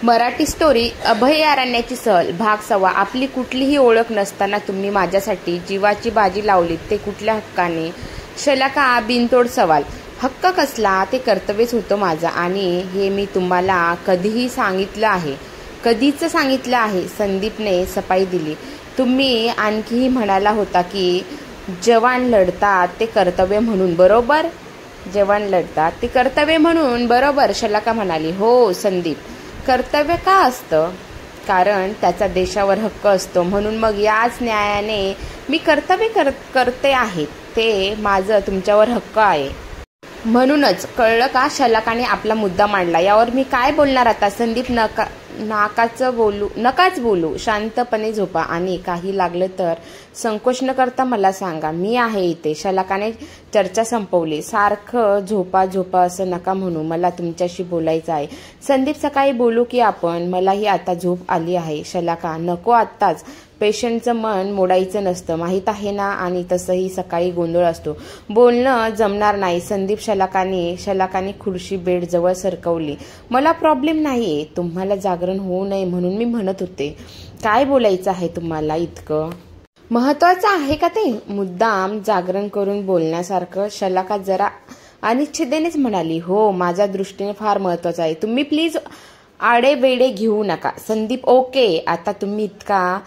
Marathi story अभयारण्याची सहल भाग 6. आपली कुठलीही ओळख नसताना तुम्ही माझ्यासाठी जीवाची बाजी लावलीत ते कुठल्या हक्काने? शलाका बिनतोड सवाल. हक्क कसला? ते कर्तव्यच होतं माझं आणि हे मी तुम्हाला कधीच सांगितलं आहे. संदीपने सफाई दिली. तुम्ही आणखीही म्हणाला होता की जवान लढतात ते कर्तव्य म्हणून, बरोबर? जवान लढतात ते कर्तव्य म्हणून, बरोबर? शलाका म्हणाली. हो संदीप, कर्तव्य का असतं? कारण त्याचा देशावर हक्क असतो. म्हणून मग याच न्यायाने मी कर्तव्य करते आहे. ते माझं तुमच्यावर हक्क आहे. म्हणूनच, कळलं का? शलाकाने आपला मुद्दा मांडला. यावर मी काय बोलणार आता? संदीप नकाच बोलू. शांतपणे झोपा आणि काही लागलं तर संकोच न करता मला सांगा. मी आहे इथे. शलाकाने चर्चा संपवली. सारखं झोपा झोपा असं नका म्हणू. मला तुमच्याशी बोलायचं आहे. संदीप, सकाळी बोलू की आपण? मलाही आता झोप आली आहे. शलाका, नको आत्ताच. पेशंटचं मन मोडायचं नसतं, माहीत आहे ना? आणि तसंही सकाळी गोंधळ असतो. बोलणं जमणार नाही. संदीप शलाकाने खुर्ची बेड जवळ सरकवली. मला प्रॉब्लेम नाहीये. तुम्हाला जागरण होऊ नये म्हणून मी म्हणत होते. काय बोलायचं आहे तुम्हाला? इतकं महत्वाचं आहे का ते? मुद्दाम जागरण करून बोलण्यासारखं? शलाका जरा अनिच्छेनेच म्हणाली. हो, माझ्या दृष्टीने फार महत्वाचं आहे. तुम्ही प्लीज आडेवेडे घेऊ नका. संदीप, ओके. आता तुम्ही इतका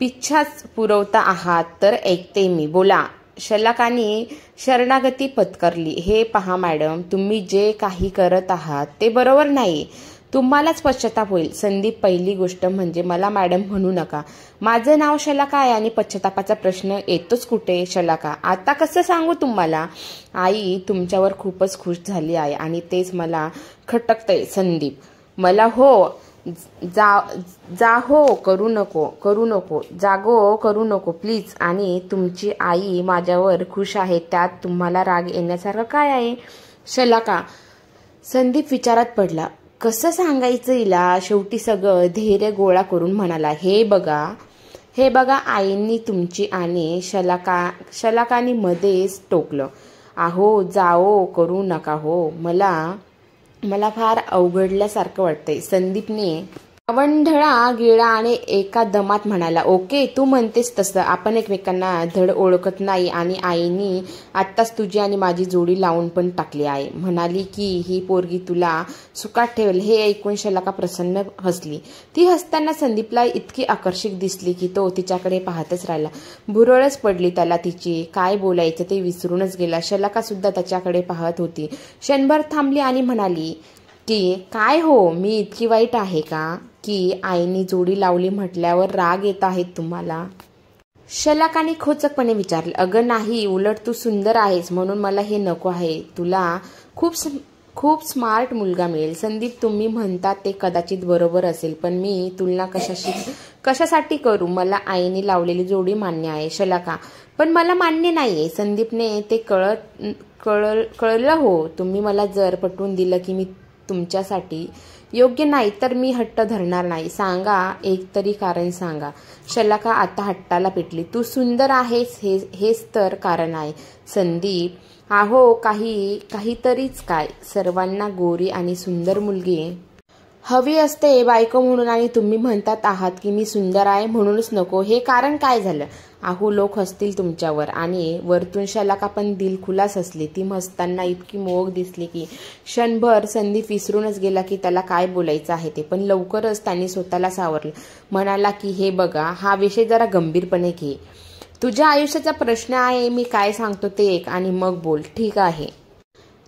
पिच्छाच पुरवता आहात तर ऐकते मी. बोला. शलाकाने शरणागती पत्करली. हे पहा मॅडम, तुम्ही जे काही करत आहात ते बरोबर नाही. तुम्हालाच पश्चाताप होईल. संदीप, पहिली गोष्ट म्हणजे मला मॅडम म्हणू नका. माझं नाव शलाका आहे आणि पश्चातापाचा प्रश्न येतोच कुठे? शलाका, आता कसं सांगू तुम्हाला? आई तुमच्यावर खूपच खुश झाली आहे आणि तेच मला खटकतंय. संदीप, मला हो जागो करू नको प्लीज. आणि तुमची आई माझ्यावर खुश आहे त्यात तुम्हाला राग येण्यासारखं काय आहे? शलाका. संदीप विचारात पडला. कसं सांगायचं हिला? शेवटी सगळं धैर्य गोळा करून म्हणाला. हे बघा आईंनी तुमची. आणि शलाकाने मध्येच टोकलं. अहो जाओ करू नका हो. मला फार अवघडल्यासारखं वाटतंय. संदीपने अवंढळा गिळा आणि एका दमात म्हणाला. ओके, तू म्हणतेस तसं. आपण एकमेकांना धड ओळखत नाही आणि आईनी आत्ताच तुझी आणि माझी जोडी लावून पण टाकली आहे. म्हणाली की ही पोरगी तुला सुखात ठेवेल. हे ऐकून शलाका प्रसन्न हसली. ती हसताना संदीपला इतकी आकर्षक दिसली की तो तिच्याकडे पाहतच राहिला. भुरळच पडली त्याला तिची. काय बोलायचं ते विसरूनच गेला. शलाका सुद्धा त्याच्याकडे पाहत होती. क्षणभर थांबली आणि म्हणाली की काय हो, मी इतकी वाईट आहे का की आईनी जोडी लावली म्हटल्यावर राग येत आहेत तुम्हाला? शलाकाने खोचकपणे विचारले. अगं नाही, उलट तू सुंदर आहेस म्हणून मला हे नको आहे. तुला खूप स्मार्ट मुलगा मिळेल. संदीप, तुम्ही म्हणतात ते कदाचित बरोबर असेल, पण मी तुलना कशासाठी करू? मला आईने लावलेली जोडी मान्य आहे. शलाका, पण मला मान्य नाहीये. संदीपने ते कळलं हो. तुम्ही मला जर पटवून दिलं की मी तुमच्यासाठी योग्य नाही तर मी हट्ट धरणार नाही. सांगा, एक तरी कारण सांगा. शलाका आता हट्टाला पेटली. तू सुंदर आहेस हेच तर कारण आहे. संदीप, अहो काहीतरीच काय? सर्वांना गोरी आणि सुंदर मुलगी हवी असते बायको म्हणून आणि तुम्ही म्हणतात आहात की मी सुंदर आहे म्हणूनच नको. हे कारण काय झालं? अहो लोक हसतील तुमच्यावर. आणि वरतून शलाका पण दिलखुलास हसली. ती हसताना इतकी मोहक दिसली की क्षणभर संदीप विसरूनच गेला की त्याला काय बोलायचं आहे ते. पण लवकरच त्यांनी स्वतःला सावरलं. म्हणाला की हे बघा, हा विषय जरा गंभीरपणे घे. तुझ्या आयुष्याचा प्रश्न आहे. मी काय सांगतो ते ऐक आणि मग बोल. ठीक आहे,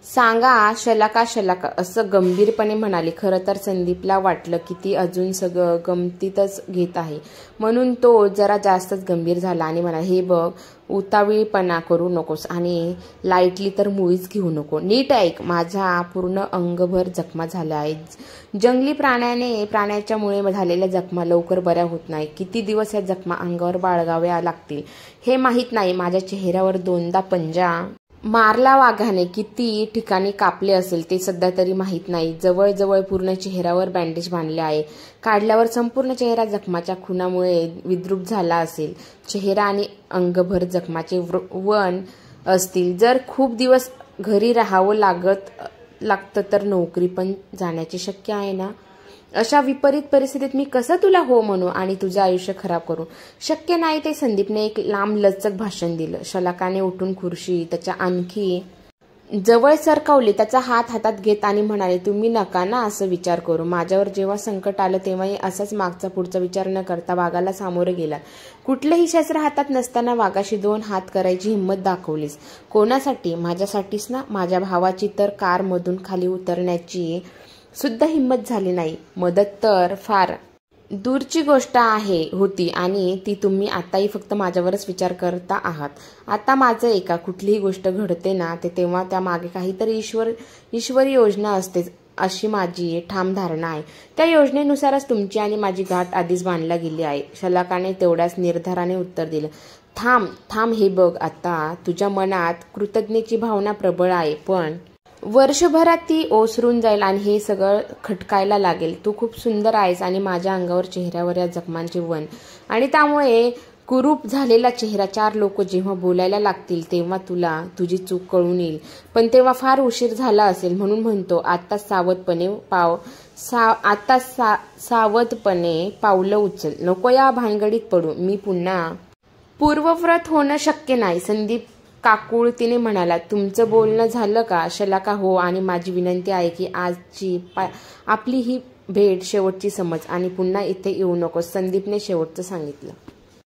सांगा. शलाका असं गंभीरपणे म्हणाली. खरं तर संदीपला वाटलं की ती अजून सगळं गमतीतच घेत आहे म्हणून तो जरा जास्तच गंभीर झाला आणि म्हणाला. हे बघ, उतावीळपणा करू नकोस आणि लाईटली तर मुळीच घेऊ नको. नीट ऐक. माझ्या पूर्ण अंगभर जखमा झाल्या आहेत. जंगली प्राण्याच्यामुळे झालेल्या जखमा लवकर बऱ्या होत नाही. किती दिवस या जखमा अंगावर बाळगाव्या लागतील हे माहीत नाही. माझ्या चेहऱ्यावर 2दा पंजा मारला वाघाने. किती ठिकाणी कापले असेल ते सध्या तरी माहीत नाही. जवळजवळ पूर्ण चेहऱ्यावर बँडेज बांधले आहे. काढल्यावर संपूर्ण चेहरा जखमाच्या खुनामुळे विद्रूप झाला असेल. चेहरा आणि अंगभर जखमाचे व्रण असतील. जर खूप दिवस घरी राहावं लागतं तर नोकरी पण जाण्याची शक्य आहे ना? अशा विपरीत परिस्थितीत मी कसं तुला हो म्हणू आणि तुझं आयुष्य खराब करू? शक्य नाही ते. संदीपने एक लांब लचक भाषण दिलं. शलाकाने उठून खुर्ची त्याच्या आणखी जवळ सरकवली, त्याचा हात हातात घेत आणि म्हणाले, तुम्ही नका ना असं विचार करू. माझ्यावर जेव्हा संकट आलं तेव्हाही असाच मागचा पुढचा विचार न करता वाघाला सामोरे गेला. कुठलंही शस्त्र हातात नसताना वाघाशी 2 हात करायची हिंमत दाखवलीस. कोणासाठी? माझ्यासाठीच ना. माझ्या भावाची तर कारमधून खाली उतरण्याची सुद्धा हिंमत झाली नाही. मदत तर फार दूरची गोष्ट होती आणि ती तुम्ही आताही फक्त माझ्यावरच विचार करता आहात. आता माझं एका कुठलीही गोष्ट घडते ना तेव्हा त्या मागे काहीतरी ईश्वरी योजना असतेच अशी माझी ठाम धारणा आहे. त्या योजनेनुसारच तुमची आणि माझी गाठ आधीच बांधल्या गेली आहे. शलाकाने तेवढ्याच निर्धाराने उत्तर दिलं. थांब हे बघ, आता तुझ्या मनात कृतज्ञतेची भावना प्रबळ आहे, पण वर्षभरात ती ओसरून जाईल आणि हे सगळं खटकायला लागेल. तू खूप सुंदर आहेस आणि माझ्या अंगावर चेहऱ्यावर या जखमांचे वन आणि त्यामुळे कुरूप झालेला चेहरा. 4 लोक जेव्हा बोलायला लागतील तेव्हा तुला तुझी चूक कळून येईल, पण तेव्हा फार उशीर झाला असेल. म्हणून म्हणतो आत्ताच सावधपणे पावलं उचल. नको या भानगडीत पडू. मी पुन्हा पूर्वव्रत होणं शक्य नाही. संदीप काकुळतीने म्हणाला. तुमचं बोलणं झालं का? शलाका हो, आणि माझी विनंती आहे की आजची आपली ही भेट शेवटची समज आणि पुन्हा इथे येऊ नकोस. संदीपने शेवटचं सांगितलं.